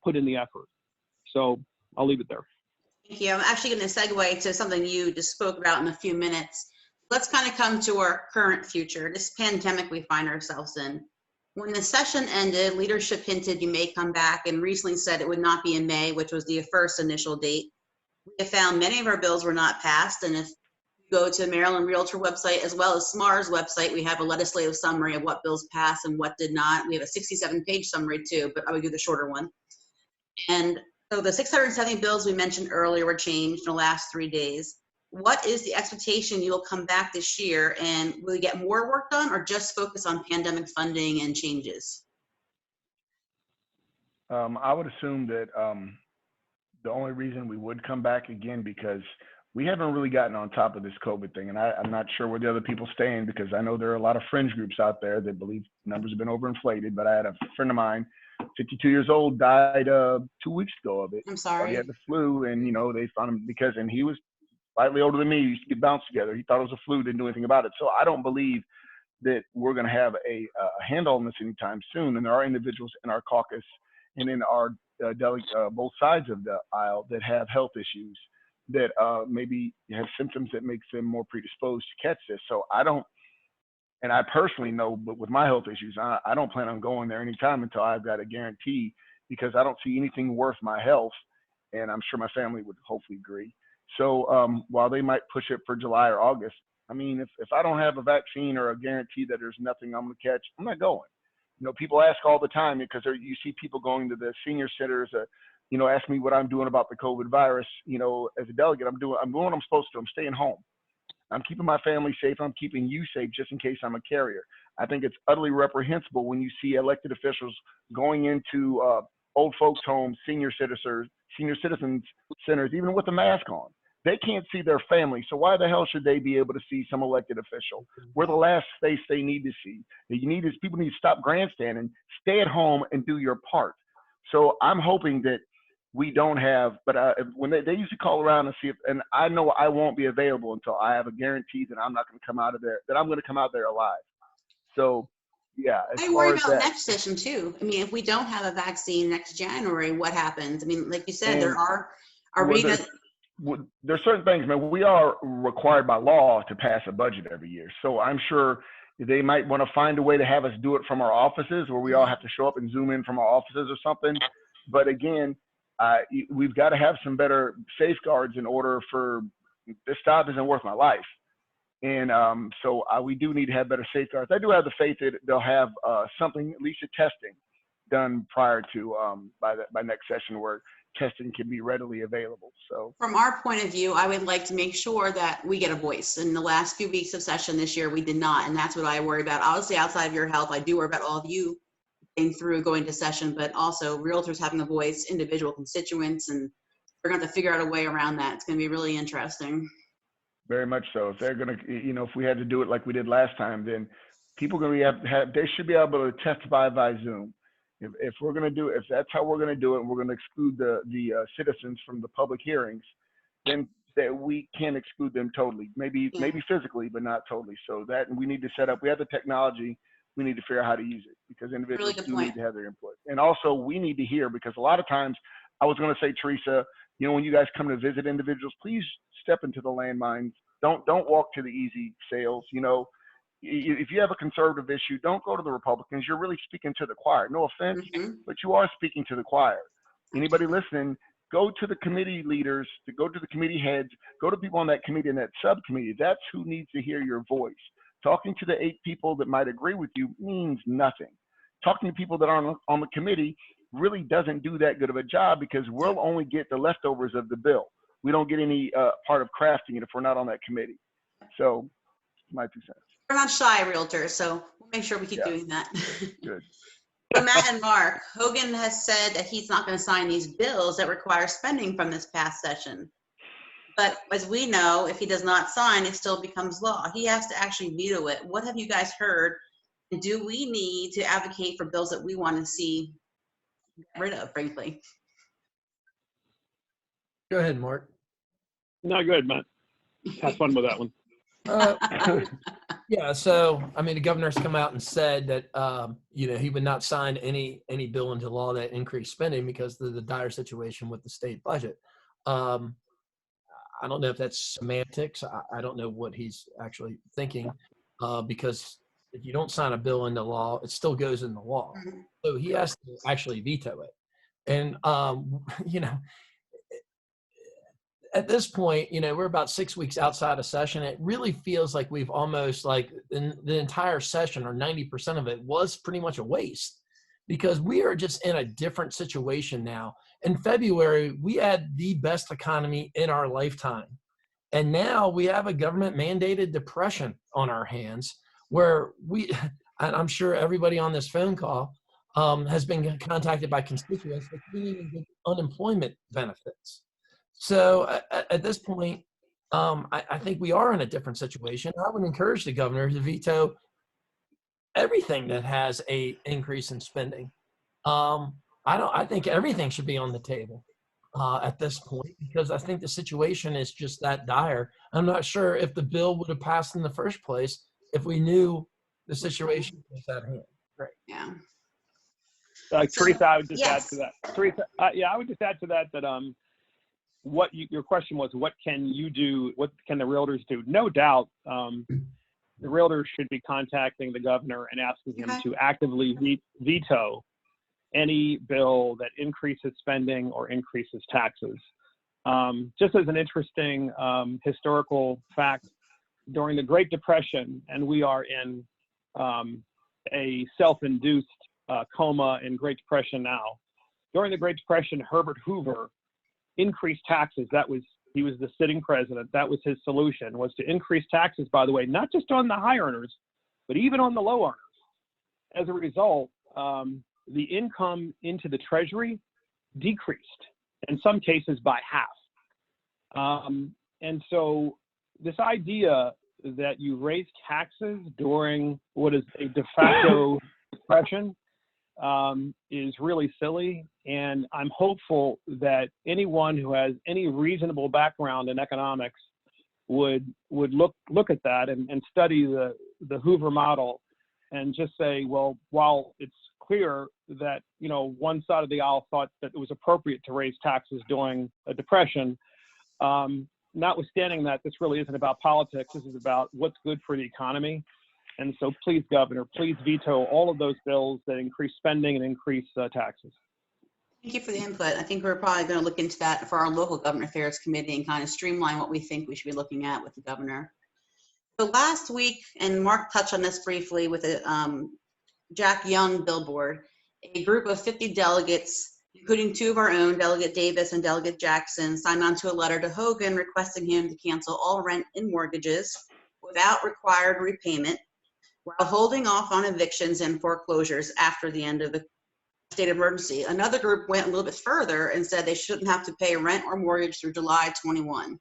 put in the effort? So I'll leave it there. Thank you. I'm actually going to segue to something you just spoke about in a few minutes. Let's kind of come to our current future, this pandemic we find ourselves in. When the session ended, leadership hinted you may come back and recently said it would not be in May, which was the first initial date. We have found many of our bills were not passed, and if you go to the Maryland Realtor website as well as SMAR's website, we have a legislative summary of what bills passed and what did not. We have a 67-page summary too, but I would do the shorter one. And so the 670 bills we mentioned earlier were changed in the last 3 days. What is the expectation you will come back this year, and will you get more work done or just focus on pandemic funding and changes? I would assume that the only reason we would come back again, because we haven't really gotten on top of this COVID thing. And I'm not sure where the other people stand, because I know there are a lot of fringe groups out there that believe numbers have been overinflated. But I had a friend of mine, 52 years old, died 2 weeks ago of it. I'm sorry. He had the flu, and, they found him and he was slightly older than me. He used to get bounced together. He thought it was a flu, didn't do anything about it. So I don't believe that we're going to have a handle on this anytime soon. And there are individuals in our caucus and then our both sides of the aisle that have health issues that maybe have symptoms that makes them more predisposed to catch this. So I don't, and I personally know, but with my health issues, I don't plan on going there anytime until I've got a guarantee, because I don't see anything worth my health, and I'm sure my family would hopefully agree. So while they might push it for July or August, I mean, if I don't have a vaccine or a guarantee that there's nothing I'm going to catch, I'm not going. You know, people ask all the time, because you see people going to the senior centers, you know, ask me what I'm doing about the COVID virus. You know, as a delegate, I'm doing what I'm supposed to. I'm staying home. I'm keeping my family safe. I'm keeping you safe just in case I'm a carrier. I think it's utterly reprehensible when you see elected officials going into old folks' homes, senior citizens centers, even with a mask on. They can't see their family, so why the hell should they be able to see some elected official? We're the last face they need to see. People need to stop grandstanding, stay at home, and do your part. So I'm hoping that we don't have, but when they usually call around and see if, and I know I won't be available until I have a guarantee that I'm not going to come out of there, that I'm going to come out there alive. So, yeah. I worry about next session too. I mean, if we don't have a vaccine next January, what happens? I mean, like you said, there's certain things, man. We are required by law to pass a budget every year. So I'm sure they might want to find a way to have us do it from our offices, where we all have to show up and zoom in from our offices or something. But again, we've got to have some better safeguards in order for this job isn't worth my life. And so we do need to have better safeguards. I do have the faith that they'll have something, at least a testing done prior to by next session, where testing can be readily available. So from our point of view, I would like to make sure that we get a voice. In the last few weeks of session this year, we did not. And that's what I worry about. Obviously, outside of your health, I do worry about all of you going to session, but also realtors having a voice, individual constituents, and we're going to have to figure out a way around that. It's going to be really interesting. Very much so. If they're going to, you know, if we had to do it like we did last time, then people are going to have they should be able to testify by Zoom. If we're going to do it, if that's how we're going to do it, and we're going to exclude the citizens from the public hearings, then that we can't exclude them totally. Maybe physically, but not totally. So that we need to set up. We have the technology. We need to figure out how to use it, because individuals do need to have their input. And also we need to hear, because a lot of times, I was going to say, Teresa, you know, when you guys come to visit individuals, please step into the landmines. Don't walk to the easy sales. You know, if you have a conservative issue, don't go to the Republicans. You're really speaking to the choir. No offense, but you are speaking to the choir. Anybody listening, go to the committee leaders, go to the committee heads, go to people on that committee and that subcommittee. That's who needs to hear your voice. Talking to the 8 people that might agree with you means nothing. Talking to people that aren't on the committee really doesn't do that good of a job, because we'll only get the leftovers of the bill. We don't get any part of crafting it if we're not on that committee. So, my 2 cents. We're not shy realtors, so we'll make sure we keep doing that. Good. So Matt and Mark, Hogan has said that he's not going to sign these bills that require spending from this past session. But as we know, if he does not sign, it still becomes law. He has to actually veto it. What have you guys heard? And do we need to advocate for bills that we want to see get rid of, frankly? Go ahead, Mark. No, go ahead, Matt. Have fun with that one. Yeah, so I mean, the governor's come out and said that you know, he would not sign any bill into law that increased spending because of the dire situation with the state budget. I don't know if that's semantics. I don't know what he's actually thinking, because if you don't sign a bill into law, it still goes into law. So he has to actually veto it. And you know, at this point, you know, we're about 6 weeks outside of session. It really feels like we've almost, like, the entire session, or 90% of it, was pretty much a waste, because we are just in a different situation now. In February, we had the best economy in our lifetime. And now we have a government mandated depression on our hands, where and I'm sure everybody on this phone call has been contacted by constituents that can't even get unemployment benefits. So at this point, I think we are in a different situation. I would encourage the governor to veto everything that has a increase in spending. I think everything should be on the table at this point, because I think the situation is just that dire. I'm not sure if the bill would have passed in the first place if we knew the situation was at hand. Right. Yeah. So, Teresa, I would just add yes. to that. Teresa, yeah, I would just add to that your question was, what can you do? What can the realtors do? No doubt, the realtors should be contacting the governor and asking him to actively veto any bill that increases spending or increases taxes. Just as an interesting historical fact, during the Great Depression, and we are in a self-induced coma in Great Depression now. During the Great Depression, Herbert Hoover increased taxes. He was the sitting president. That was his solution, was to increase taxes, by the way, not just on the high earners, but even on the low earners. As a result, the income into the Treasury decreased, in some cases by half. And so this idea that you raise taxes during what is a de facto depression is really silly. And I'm hopeful that anyone who has any reasonable background in economics would look at that and study the Hoover model and just say, well, while it's clear that, one side of the aisle thought that it was appropriate to raise taxes during a depression, notwithstanding that, this really isn't about politics. This is about what's good for the economy. And so please, Governor, please veto all of those bills that increase spending and increase taxes. Thank you for the input. I think we're probably going to look into that for our local government affairs committee and kind of streamline what we think we should be looking at with the governor. So last week, and Mark touched on this briefly with a Jack Young billboard, a group of 50 delegates, including 2 of our own, Delegate Davis and Delegate Jackson, signed on to a letter to Hogan requesting him to cancel all rent and mortgages without required repayment while holding off on evictions and foreclosures after the end of the state of emergency. Another group went a little bit further and said they shouldn't have to pay rent or mortgage through July 21.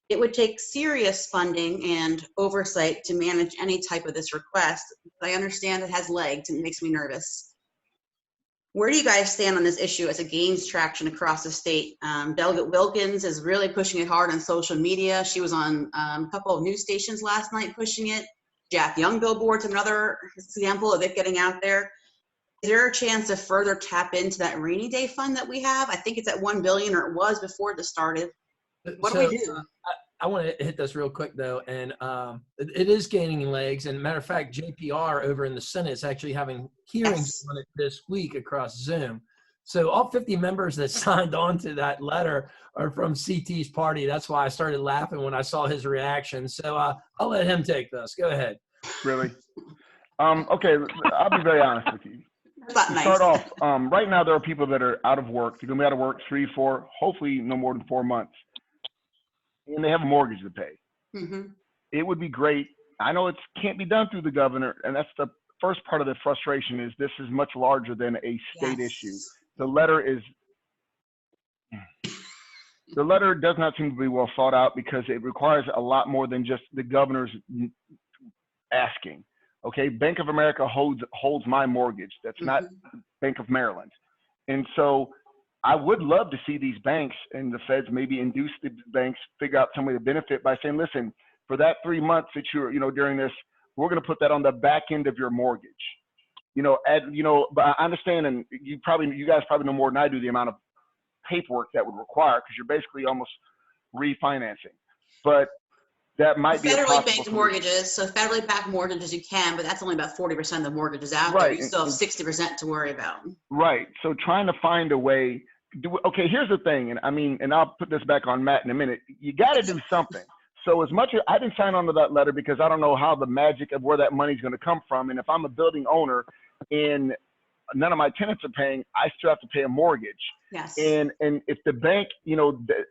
It would take serious funding and oversight to manage any type of this request. I understand it has legs and it makes me nervous. Where do you guys stand on this issue as it gains traction across the state? Delegate Wilkins is really pushing it hard on social media. She was on a couple of news stations last night pushing it. Jack Young billboards, another example of it getting out there. Is there a chance to further tap into that rainy day fund that we have? I think it's at $1 billion, or it was before this started. What do we do? I want to hit this real quick though, and it is gaining legs. And matter of fact, JPR over in the Senate is actually having hearings on it this week across Zoom. So all 50 members that signed on to that letter are from CT's party. That's why I started laughing when I saw his reaction. So I'll let him take this. Go ahead. Really? Okay, I'll be very honest with you. Nice. Start off, right now there are people that are out of work. They're going to be out of work 3, 4, hopefully no more than 4 months. And they have a mortgage to pay. Mm-hmm. It would be great. I know it can't be done through the governor, and that's the first part of the frustration is this is much larger than a state issue. The letter does not seem to be well thought out because it requires a lot more than just the governor's asking. Okay, Bank of America holds my mortgage. That's not Bank of Maryland. And so I would love to see these banks and the feds maybe induce the banks, figure out some way to benefit by saying, listen, for that 3 months that you're, during this, we're going to put that on the back end of your mortgage. But I understand, and you guys probably know more than I do the amount of paperwork that would require because you're basically almost refinancing. But that might be federally backed mortgages. So federally backed mortgages you can, but that's only about 40% of the mortgages out there. You still have 60% to worry about. Right. So trying to find a way. Okay, here's the thing, and I'll put this back on Matt in a minute. You got to do something. So as much as I didn't sign on to that letter because I don't know how the magic of where that money's going to come from, and if I'm a building owner and none of my tenants are paying, I still have to pay a mortgage. Yes. And if the bank,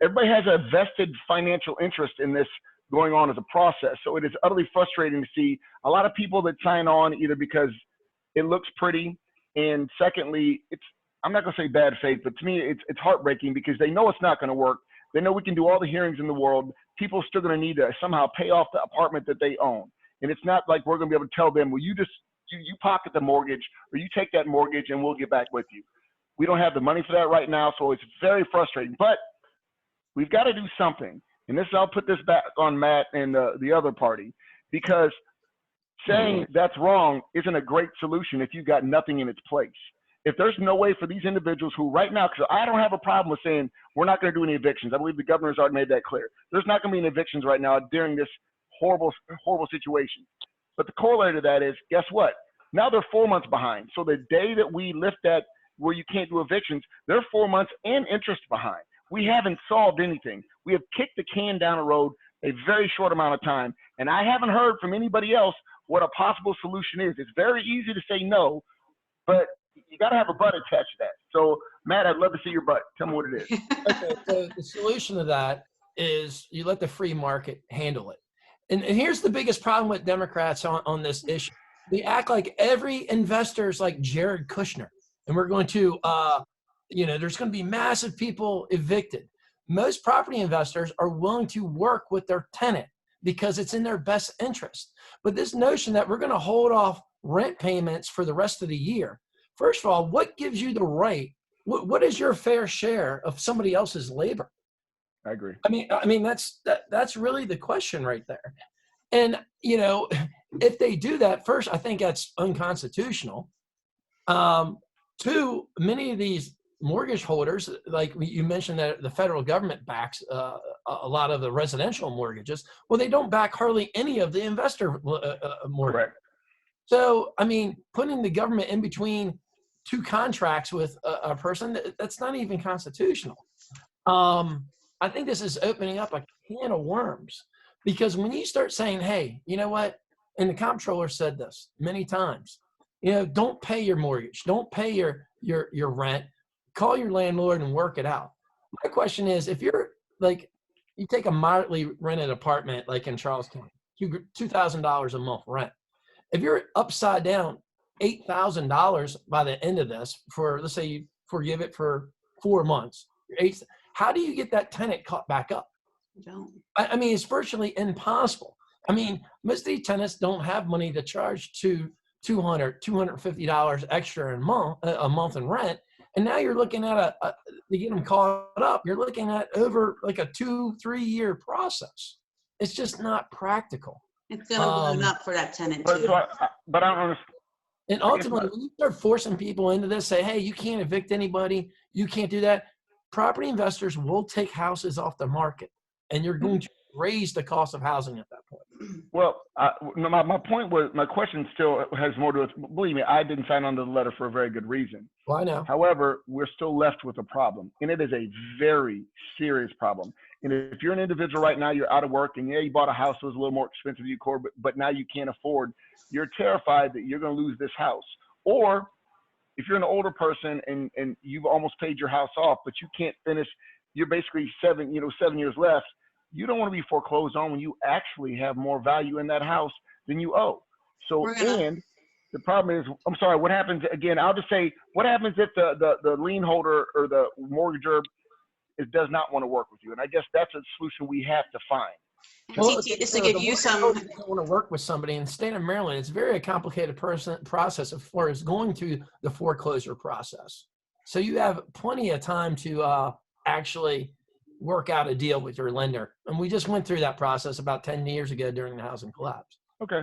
everybody has a vested financial interest in this going on as a process. So it is utterly frustrating to see a lot of people that sign on either because it looks pretty, and secondly, I'm not going to say bad faith, but to me, it's heartbreaking because they know it's not going to work. They know we can do all the hearings in the world. People are still going to need to somehow pay off the apartment that they own. And it's not like we're going to be able to tell them, well, you pocket the mortgage or you take that mortgage and we'll get back with you. We don't have the money for that right now. So it's very frustrating, but we've got to do something. And I'll put this back on Matt and the other party, because saying that's wrong isn't a great solution if you've got nothing in its place. if there's no way for these individuals who right now, because I don't have a problem with saying we're not going to do any evictions. I believe the governor's already made that clear. There's not going to be any evictions right now during this horrible situation. But the corollary to that is, guess what? Now they're 4 months behind. So the day that we lift that where you can't do evictions, they're 4 months and interest behind. We haven't solved anything. We have kicked the can down the road a very short amount of time. And I haven't heard from anybody else what a possible solution is. It's very easy to say no, but you got to have a butt attached to that. So, Matt, I'd love to see your butt. Tell me what it is. Okay, so the solution to that is you let the free market handle it. And here's the biggest problem with Democrats on this issue. They act like every investor is like Jared Kushner, and we're going to, there's going to be massive people evicted. Most property investors are willing to work with their tenant because it's in their best interest. But this notion that we're going to hold off rent payments for the rest of the year, first of all, what gives you the right? What is your fair share of somebody else's labor? I agree. I mean that's really the question right there. And if they do that, first, I think that's unconstitutional. Two, many of these mortgage holders, like you mentioned, that the federal government backs a lot of the residential mortgages. Well, they don't back hardly any of the investor mortgage. Correct. So, I mean, putting the government in between two contracts with a person, that's not even constitutional. I think this is opening up a can of worms, because when you start saying, hey, you know what? And the comptroller said this many times, don't pay your mortgage, don't pay your rent, call your landlord and work it out. My question is, if you're like, you take a moderately rented apartment, like in Charles County, $2,000 a month rent. If you're upside down $8,000 by the end of this, for, let's say you forgive it for 4 months, how do you get that tenant caught back up? I mean, it's virtually impossible. I mean, most of these tenants don't have money to charge to $200, $250 extra a month in rent. And now you're looking at to get them caught up, you're looking at over like a 2-3 year process. It's just not practical. It's going to balloon up for that tenant too. But I don't understand. And ultimately, when you start forcing people into this, say, hey, you can't evict anybody, you can't do that, property investors will take houses off the market, and you're going to raise the cost of housing at that point. Well, my point was, my question still has more to it. Believe me, I didn't sign on to the letter for a very good reason. Well, I know. However, we're still left with a problem, and it is a very serious problem. And if you're an individual right now, you're out of work, and yeah, you bought a house that was a little more expensive than you could, but now you can't afford, you're terrified that you're going to lose this house. Or if you're an older person and you've almost paid your house off, but you can't finish, you're basically 7 years left, you don't want to be foreclosed on when you actually have more value in that house than you owe. So, and the problem is, I'm sorry, what happens, again, I'll just say, what happens if the lien holder or the mortgager does not want to work with you? And I guess that's a solution we have to find. Well, just to give you some, if you want to work with somebody in the state of Maryland, it's a very complicated process as far as going through the foreclosure process. So you have plenty of time to actually work out a deal with your lender. And we just went through that process about 10 years ago during the housing collapse. Okay.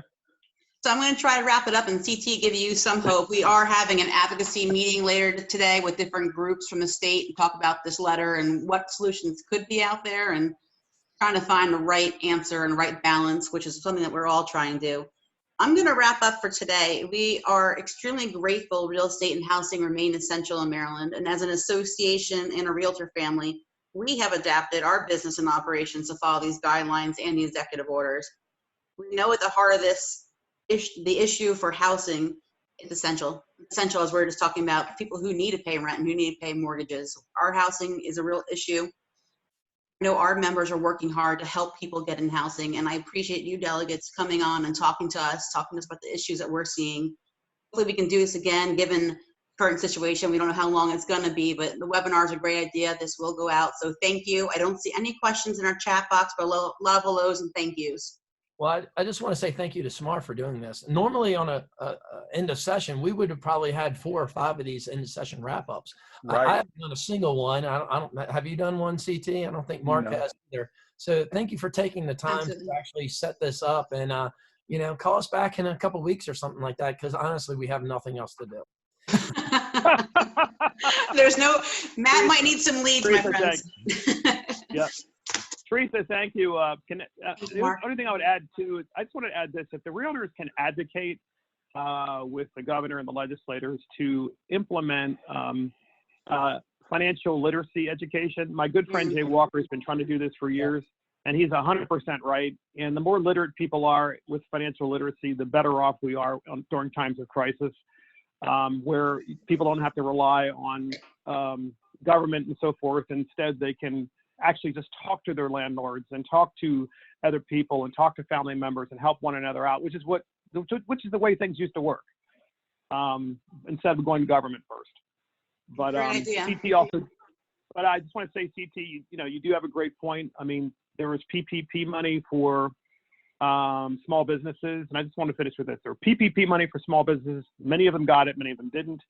So I'm going to try to wrap it up and CT give you some hope. We are having an advocacy meeting later today with different groups from the state and talk about this letter and what solutions could be out there, and trying to find the right answer and right balance, which is something that we're all trying to do. I'm going to wrap up for today. We are extremely grateful real estate and housing remain essential in Maryland. And as an association and a realtor family, we have adapted our business and operations to follow these guidelines and the executive orders. We know at the heart of this, the issue for housing is essential. Essential, as we're just talking about, people who need to pay rent and who need to pay mortgages. Our housing is a real issue. I know our members are working hard to help people get in housing, and I appreciate you delegates coming on and talking to us about the issues that we're seeing. Hopefully we can do this again, given current situation. We don't know how long it's going to be, but the webinar is a great idea. This will go out. So thank you. I don't see any questions in our chat box, but a lot of hellos and thank yous. Well, I just want to say thank you to SMAR for doing this. Normally on a end of session, we would have probably had 4 or 5 of these end of session wrap-ups. Right. I haven't done a single one. I don't have you done one, CT? I don't think Mark has either. So thank you for taking the time to actually set this up, and call us back in a couple of weeks or something like that, because honestly, we have nothing else to do. There's no, Matt might need some leads, my Teresa, friends. Yep. Teresa, thank you. you, The Mark. only thing I would add too is I just want to add this: if the realtors can advocate with the governor and the legislators to implement financial literacy education. My good friend Jay Walker has been trying to do this for years, and he's 100% right. And the more literate people are with financial literacy, the better off we are during times of crisis, where people don't have to rely on government and so forth. Instead, they can actually just talk to their landlords and talk to other people and talk to family members and help one another out, which is the way things used to work, instead of going to government first. But CT also, but I just want to say, CT, you do have a great point. I mean, there was PPP money for small businesses, and I just want to finish with this. There were PPP money for small businesses. Many of them got it, many of them didn't.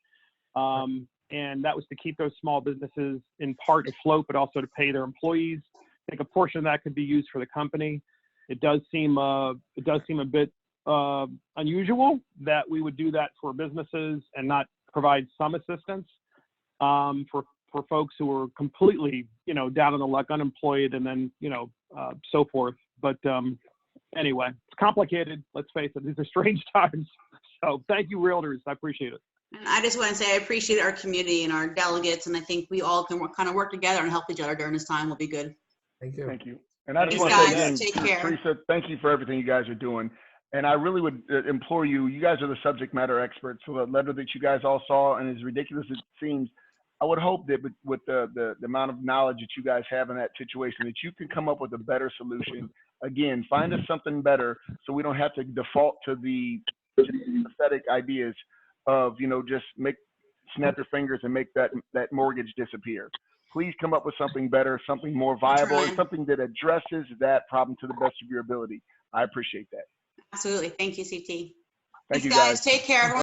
And that was to keep those small businesses in part afloat, but also to pay their employees. I think a portion of that could be used for the company. It does seem a bit unusual that we would do that for businesses and not provide some assistance for folks who are completely, down on the luck, unemployed, and then, so forth. But anyway, it's complicated. Let's face it, these are strange times. So thank you, realtors. I appreciate it. And I just want to say I appreciate our community and our delegates, and I think we all can kind of work together and help each other during this time. Will be good. Thank you. Thank you. And I just Thanks, want to say guys. again, Take care. Teresa, thank you for everything you guys are doing. And I really would implore you, you guys are the subject matter experts. So the letter that you guys all saw, and as ridiculous as it seems, I would hope that with the amount of knowledge that you guys have in that situation, that you can come up with a better solution. Again, find us something better so we don't have to default to the pathetic ideas of, just snap your fingers and make that mortgage disappear. Please come up with something better, something more viable, and something that addresses that problem to the best of your ability. I appreciate that. Absolutely. Thank you, CT. Thank you, Thanks, guys. Take care, everyone.